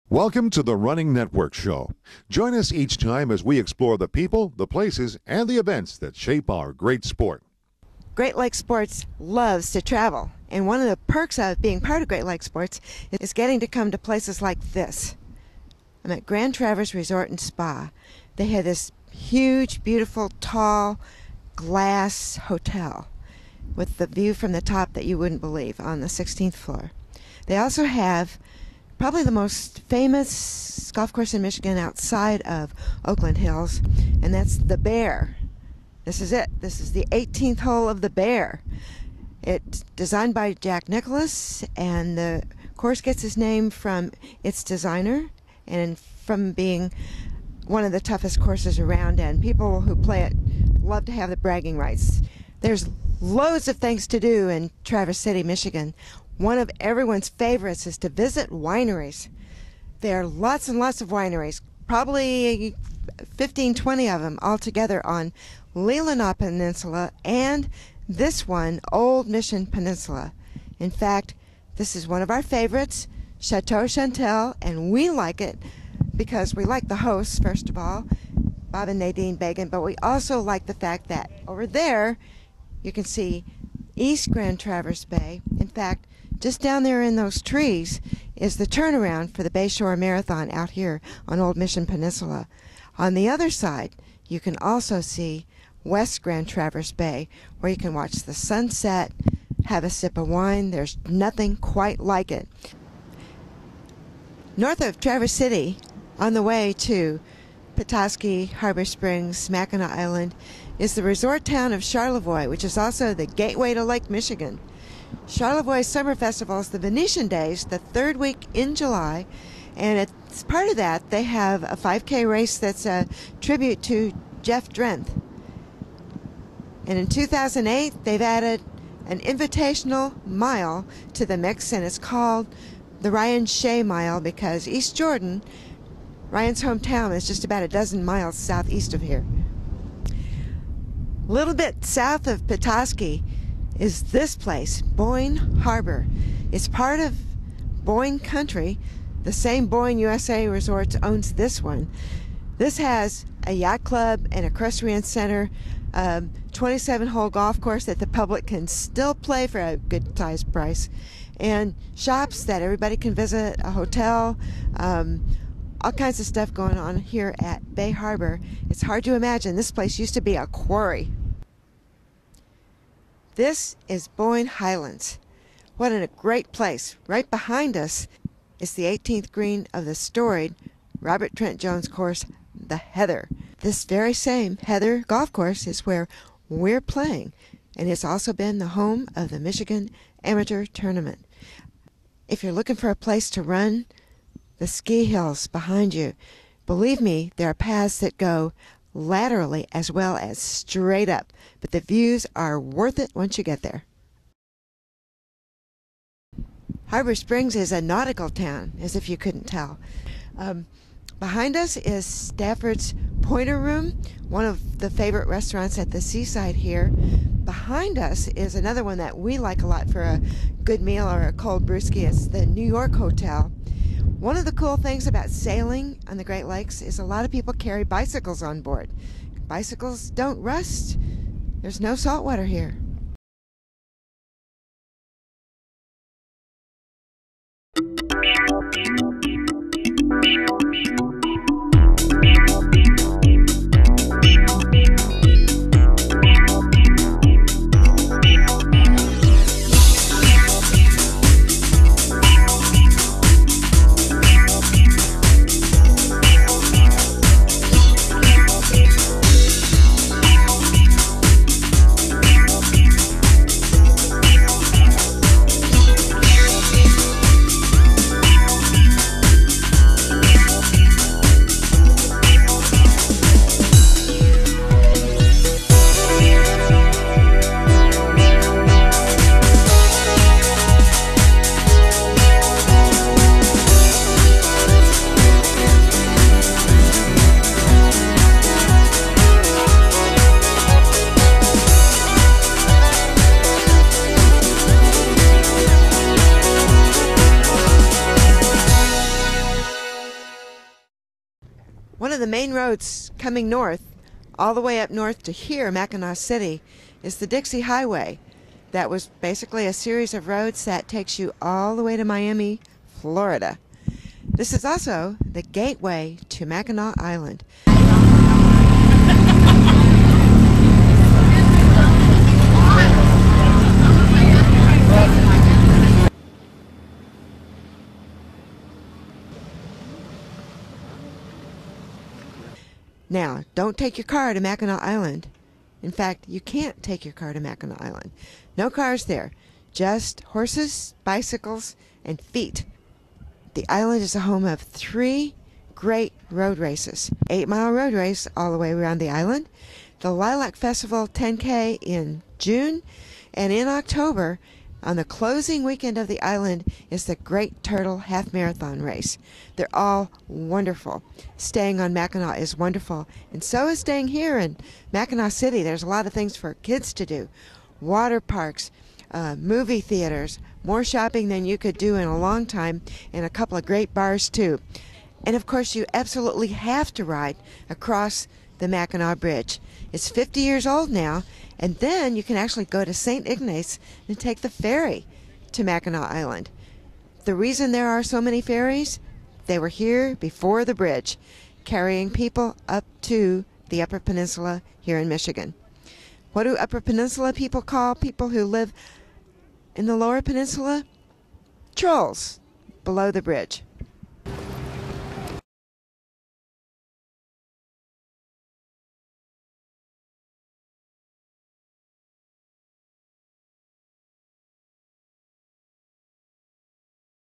Welcome to the Running Network Show. Join us each time as we explore the people, the places, and the events that shape our great sport. Great Lakes Sports loves to travel, and one of the perks of being part of Great Lakes Sports is getting to come to places like this. I'm at Grand Traverse Resort and Spa. They have this huge, beautiful, tall glass hotel with the view from the top that you wouldn't believe on the 16th floor. They also have probably the most famous golf course in Michigan outside of Oakland Hills, and that's the Bear. This is it. This is the 18th hole of the Bear. It's designed by Jack Nicklaus, and the course gets its name from its designer and from being one of the toughest courses around, and people who play it love to have the bragging rights. There's loads of things to do in Traverse City, Michigan. One of everyone's favorites is to visit wineries. There are lots and lots of wineries, probably 15, 20 of them altogether on Leelanau Peninsula and this one, Old Mission Peninsula. In fact, this is one of our favorites, Chateau Chantel, and we like it because we like the hosts, first of all, Bob and Nadine Bagan, but we also like the fact that over there you can see East Grand Traverse Bay. In fact, just down there in those trees is the turnaround for the Bayshore Marathon out here on Old Mission Peninsula. On the other side, you can also see West Grand Traverse Bay, where you can watch the sunset, have a sip of wine. There's nothing quite like it. North of Traverse City, on the way to Petoskey, Harbor Springs, Mackinac Island, is the resort town of Charlevoix, which is also the gateway to Lake Michigan. Charlevoix Summer Festival is the Venetian Days, the third week in July, and as part of that, they have a 5K race that's a tribute to Jeff Drenth. And in 2008, they've added an invitational mile to the mix, and it's called the Ryan Shea Mile because East Jordan, Ryan's hometown, is just about a dozen miles southeast of here. A little bit south of Petoskey is this place, Boyne Harbor. It's part of Boyne Country. The same Boyne USA Resorts owns this one. This has a yacht club and equestrian center, 27-hole golf course that the public can still play for a good sized price, and shops that everybody can visit, a hotel, all kinds of stuff going on here at Bay Harbor. It's hard to imagine. This place used to be a quarry. This is Boyne Highlands. What a great place. Right behind us is the 18th green of the storied Robert Trent Jones course, the Heather. This very same Heather golf course is where we're playing, and it's also been the home of the Michigan Amateur Tournament. If you're looking for a place to run, the ski hills behind you. Believe me, there are paths that go laterally as well as straight up, but the views are worth it once you get there. Harbor Springs is a nautical town, as if you couldn't tell. Behind us is Stafford's Pointer Room, one of the favorite restaurants at the seaside here. Behind us is another one that we like a lot for a good meal or a cold brewski. It's the New York Hotel. One of the cool things about sailing on the Great Lakes is a lot of people carry bicycles on board. Bicycles don't rust. There's no salt water here. One of the main roads coming north, all the way up north to here, Mackinac City, is the Dixie Highway. That was basically a series of roads that takes you all the way to Miami, Florida. This is also the gateway to Mackinac Island. Now, don't take your car to Mackinac Island. In fact, you can't take your car to Mackinac Island. No cars there, just horses, bicycles, and feet. The island is the home of 3 great road races. 8-mile road race all the way around the island, the Lilac Festival 10K in June, and in October, on the closing weekend of the island, is the Great Turtle Half Marathon race. They're all wonderful. Staying on Mackinac is wonderful, and so is staying here in Mackinac City. There's a lot of things for kids to do. Water parks, movie theaters, more shopping than you could do in a long time, and a couple of great bars too. And of course, you absolutely have to ride across the Mackinac Bridge. It's 50 years old now, and then you can actually go to St. Ignace and take the ferry to Mackinac Island. The reason there are so many ferries, they were here before the bridge, carrying people up to the Upper Peninsula here in Michigan. What do Upper Peninsula people call people who live in the Lower Peninsula? Trolls below the bridge.